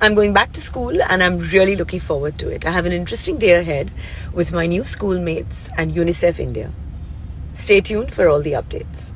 I'm going back to school and I'm really looking forward to it. I have an interesting day ahead with my new schoolmates and UNICEF India. Stay tuned for all the updates.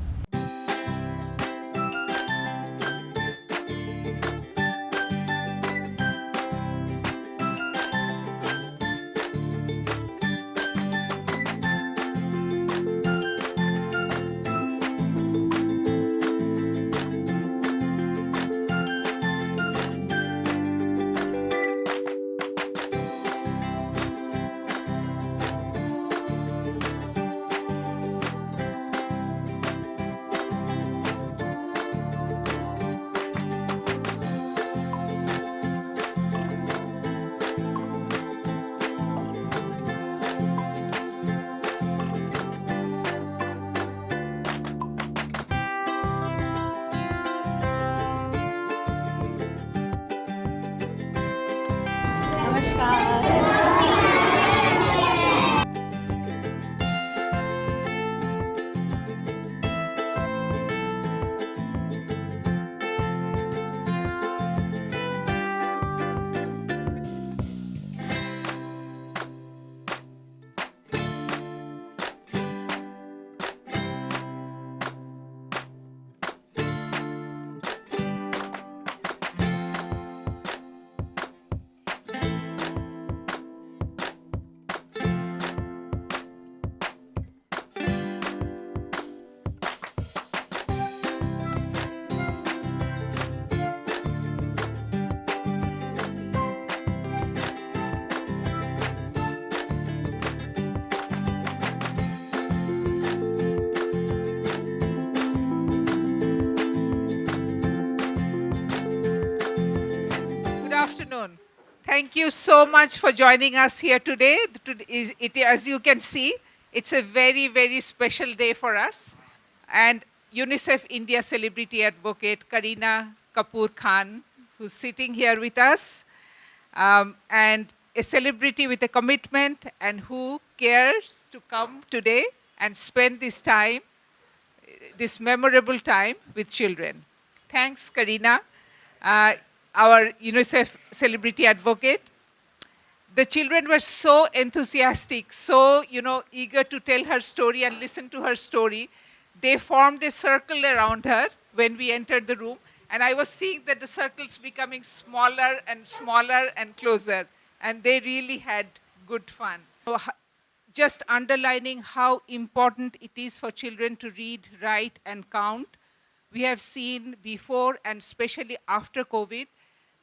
Good afternoon. Thank you so much for joining us here today. As you can see, it's a very, very special day for us. And UNICEF India Celebrity Advocate Kareena Kapoor Khan, who's sitting here with us, and a celebrity with a commitment and who cares to come today and spend this time, this memorable time with children. Thanks, Kareena. Our UNICEF celebrity advocate. The children were so enthusiastic, so eager to tell her story and listen to her story. They formed a circle around her when we entered the room, and I was seeing that the circles becoming smaller and smaller and closer, and they really had good fun. Just underlining how important it is for children to read, write, and count. We have seen before, and especially after COVID,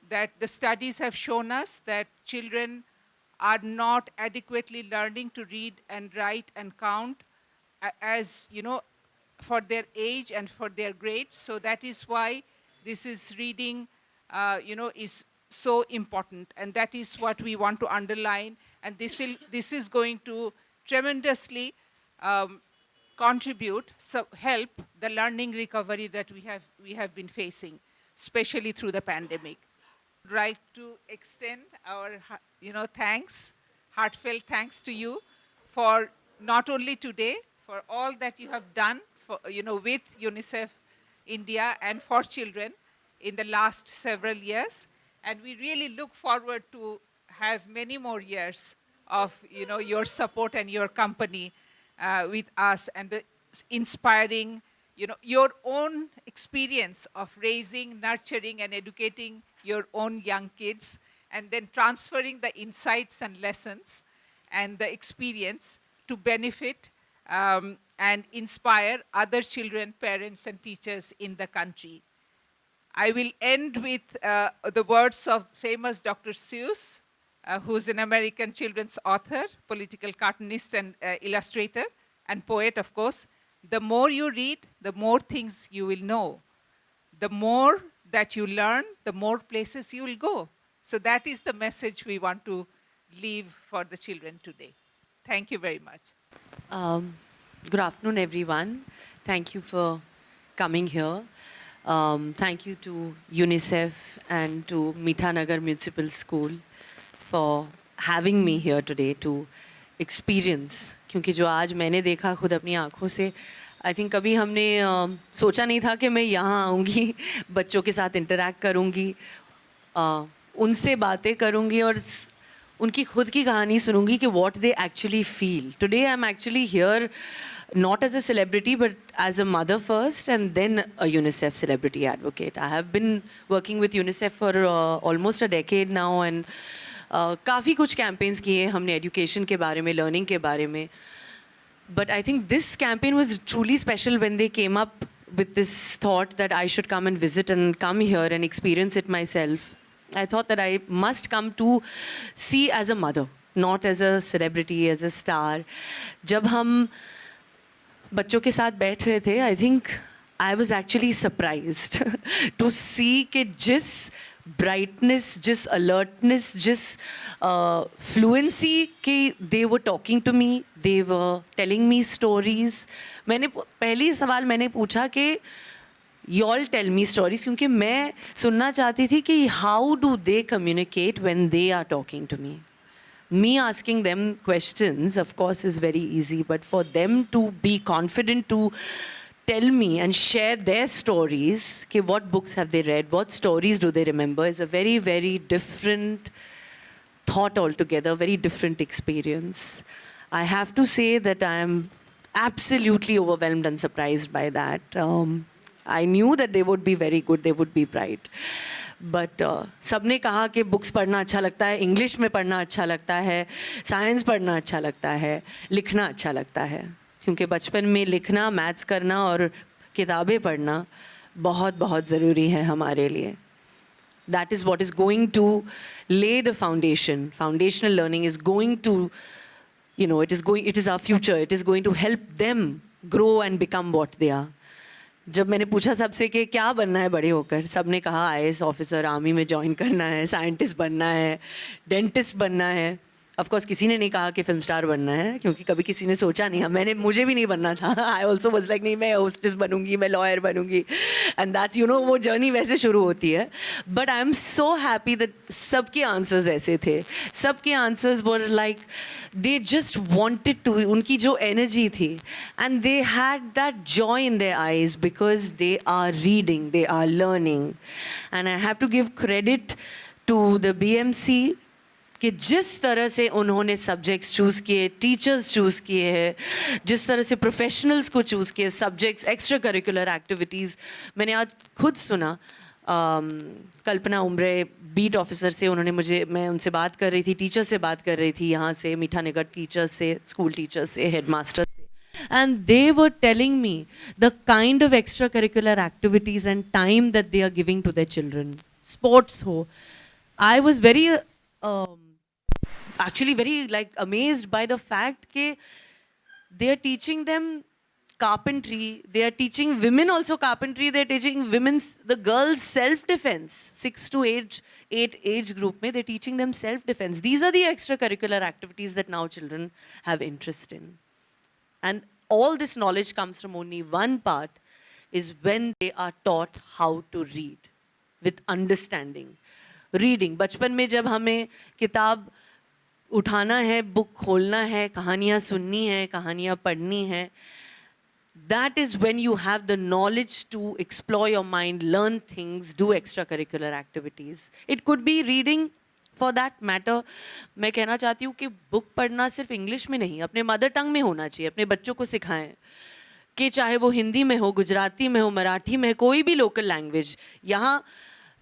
that the studies have shown us that children are not adequately learning to read and write and count as, for their age and for their grades. So that is why this is reading, is so important. And that is what we want to underline. And this is going to tremendously contribute, help the learning recovery that we have been facing, especially through the pandemic. I'd like to extend our thanks, heartfelt thanks to you for not only today, for all that you have done for, with UNICEF India and for children in the last several years. And we really look forward to have many more years of your support and your company with us, and the inspiring your own experience of raising, nurturing, and educating your own young kids, and then transferring the insights and lessons and the experience to benefit and inspire other children, parents, and teachers in the country. I will end with the words of famous Dr. Seuss, who's an American children's author, political cartoonist, and illustrator, and poet, of course. The more you read, the more things you will know. The more that you learn, the more places you will go. So that is the message we want to leave for the children today. Thank you very much. Good afternoon, everyone. Thank you for coming here. Thank you to UNICEF and to Mitanagar Municipal School for having me here today to experience. क्योंकि जो आज मैंने देखा खुद अपनी आँखों से, I think कभी हमने सोचा नहीं था कि मैं यहाँ आऊँगी, बच्चों के साथ इंटरैक्ट करूँगी, उनसे बातें करूँगी और उनकी खुद की कहानी सुनूंगी कि what they actually feel. Today I'm actually here not as a celebrity but as a mother first and then a UNICEF celebrity advocate. I have been working with UNICEF for almost a decade now and काफ़ी कुछ campaigns किए हमने education के बारे में, learning के बारे में. But I think this campaign was truly special when they came up with this thought that I should come and visit and come here and experience it myself. I thought that I must come to see as a mother, not as a celebrity, as a star. जब हम बच्चों के साथ बैठ रहे थे, I think I was actually surprised to see कि जिस brightness, जिस alertness, जिस fluency कि they were talking to me, they were telling me stories. मैंने पहली सवाल मैंने पूछा कि you all tell me stories क्योंकि मैं सुनना चाहती थी कि how do they communicate when they are talking to me. Me asking them questions, of course, is very easy, but for them to be confident to tell me and share their stories, okay, what books have they read, what stories do they remember, is a very, very different thought altogether, very different experience. I have to say that I am absolutely overwhelmed and surprised by that. I knew that they would be very good, they would be bright. But सबने कहा कि books पढ़ना अच्छा लगता है, English में पढ़ना अच्छा लगता है, साइंस पढ़ना अच्छा लगता है, लिखना अच्छा लगता है, क्योंकि बचपन में लिखना, मैथ्स करना और किताबें पढ़ना बहुत बहुत ज़रूरी है हमारे लिए. That is what is going to lay the foundation. Foundational learning is going to, you know, it is our future. It is going to help them grow and become what they are. जब मैंने पूछा सबसे कि क्या बनना है बड़े होकर, सबने कहा आईएएस ऑफिसर, आर्मी में ज्वाइन करना है, साइंटिस्ट बनना है, डेंटिस्ट बनना है. ऑफ कोर्स किसी ने नहीं कहा कि फिल्म स्टार बनना है, क्योंकि कभी किसी ने सोचा नहीं. मुझे भी नहीं बनना था. आई ऑल्सो वॉज लाइक नहीं, मैं होस्टेस बनूंगी, मैं लॉयर बनूंगी, एंड दैट्स यू नो वो जर्नी वैसे शुरू होती है. But I am so happy that सबके आंसर्स ऐसे थे. सबके answers were like they just wanted to, उनकी जो एनर्जी थी, and they had that joy in their eyes because they are reading, they are learning. And I have to give credit to the BMC कि जिस तरह से उन्होंने subjects choose किए, teachers choose किए हैं, जिस तरह से प्रोफेशनल्स को चूज़ किए, सब्जेक्ट्स, एक्स्ट्रा करिकुलर एक्टिविटीज़. मैंने आज खुद सुना कल्पना उम्रे बीट ऑफिसर से, मैं उनसे बात कर रही थी, टीचर से बात कर रही थी, यहाँ से मीठानगर टीचर्स से, स्कूल टीचर्स से, हेडमास्टर से, and they were telling me the kind of extracurricular activities and time that they are giving to their children. Sports ho. I was very actually very like amazed by the fact that they are teaching them carpentry, they are teaching women also carpentry, they are teaching the girls self-defense. 6 to 8 age group mein, they are teaching them self-defense. These are the extracurricular activities that now children have interest in. And all this knowledge comes from only one part, is when they are taught how to read with understanding. Reading. बचपन में जब हमें किताब उठाना है, book खोलना है, कहानियाँ सुननी है, कहानियाँ पढ़नी है, that is when you have the knowledge to explore your mind, learn things, do extracurricular activities. It could be reading for that matter. मैं कहना चाहती हूँ कि बुक पढ़ना सिर्फ इंग्लिश में नहीं, अपने मदर टंग में होना चाहिए. अपने बच्चों को सिखाएं कि चाहे वो हिंदी में हो, गुजराती में हो, मराठी में, कोई भी लोकल लैंग्वेज. यहाँ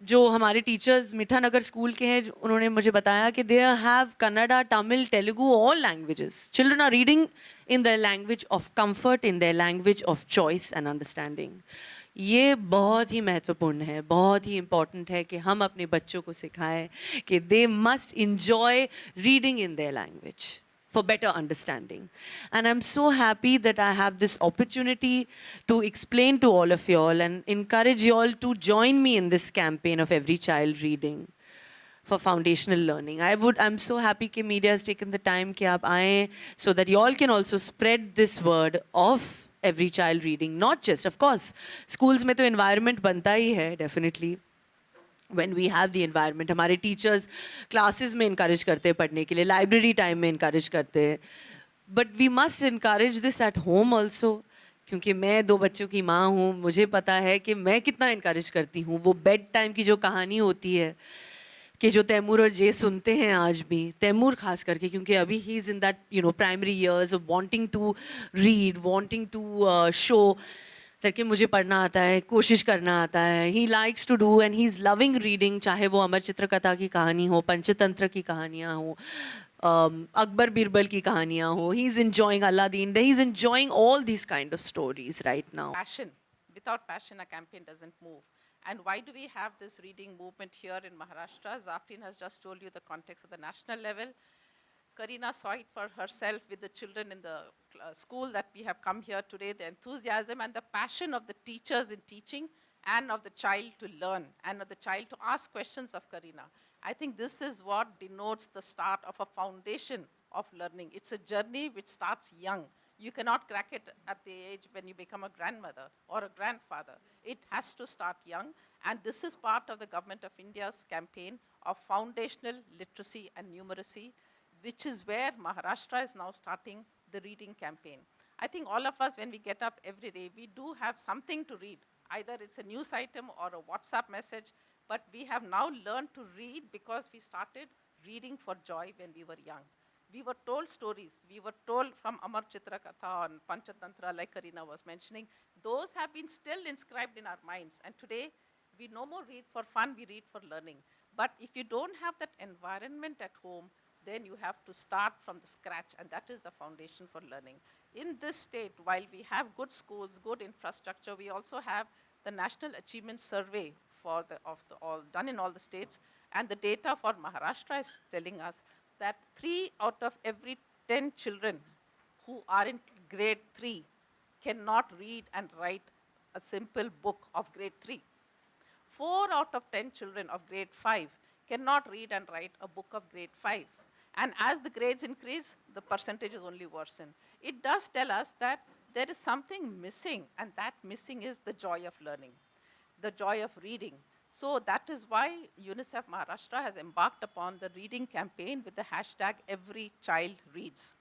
जो हमारे टीचर्स मीठानगर स्कूल के हैं, उन्होंने मुझे बताया कि they have Kannada, Tamil, Telugu, all languages. Children are reading in their language of comfort, in their language of choice and understanding. ये बहुत ही महत्वपूर्ण है, बहुत ही इम्पॉर्टेंट है कि हम अपने बच्चों को सिखाएं कि they must enjoy reading in their language for better understanding. And I'm so happy that I have this opportunity to explain to all of you all and encourage you all to join me in this campaign of Every Child Reading for foundational learning. I'm so happy कि media has taken the time कि आप आएं so that you all can also spread this word of Every Child Reading. Not just, of course, schools में तो environment बनता ही है, definitely. When we have the environment, हमारे teachers classes में encourage करते हैं पढ़ने के लिए, library time में encourage करते हैं. But we must encourage this at home also. क्योंकि मैं 2 बच्चों की माँ हूँ, मुझे पता है कि मैं कितना encourage करती हूँ. वो बेड टाइम की जो कहानी होती है कि जो तैमूर और जे सुनते हैं आज भी, तैमूर खास करके, क्योंकि अभी ही is in that primary years of wanting to read, wanting to show करके मुझे पढ़ना आता है, कोशिश करना आता है. He likes to do and he is loving reading, चाहे वो अमर चित्रकथा की कहानी हो, पंचतंत्र की कहानियाँ हो, अकबर बीरबल की कहानियाँ हो. He is enjoying Aladdin. He is enjoying all these kind of stories right now. Passion. Without passion, a campaign doesn't move. And why do we have this reading movement here in Maharashtra? Zafrin has just told you the context at the national level. Karina saw it for herself with the children in the school that we have come here today, the enthusiasm and the passion of the teachers in teaching and of the child to learn and of the child to ask questions of Karina. I think this is what denotes the start of a foundation of learning. It's a journey which starts young. You cannot crack it at the age when you become a grandmother or a grandfather. It has to start young, and this is part of the Government of India's campaign of foundational literacy and numeracy, which is where Maharashtra is now starting the reading campaign. I think all of us, when we get up every day, we do have something to read. Either it's a news item or a WhatsApp message, but we have now learned to read because we started reading for joy when we were young. We were told stories. We were told from Amar Chitrakatha and Panchatantra, like Karina was mentioning. Those have been still inscribed in our minds. And today, we no more read for fun, we read for learning. But if you don't have that environment at home, then you have to start from the scratch, and that is the foundation for learning. In this state, while we have good schools, good infrastructure, we also have the National Achievement Survey done in all the states, and the data for Maharashtra is telling us that 3 out of every 10 children who are in grade 3 cannot read and write a simple book of grade 3. 4 out of 10 children of grade 5 cannot read and write a book of grade 5. And as the grades increase, the percentages only worsen. It does tell us that there is something missing, and that missing is the joy of learning, the joy of reading. So that is why UNICEF Maharashtra has embarked upon the reading campaign with the hashtag Every Child Reads.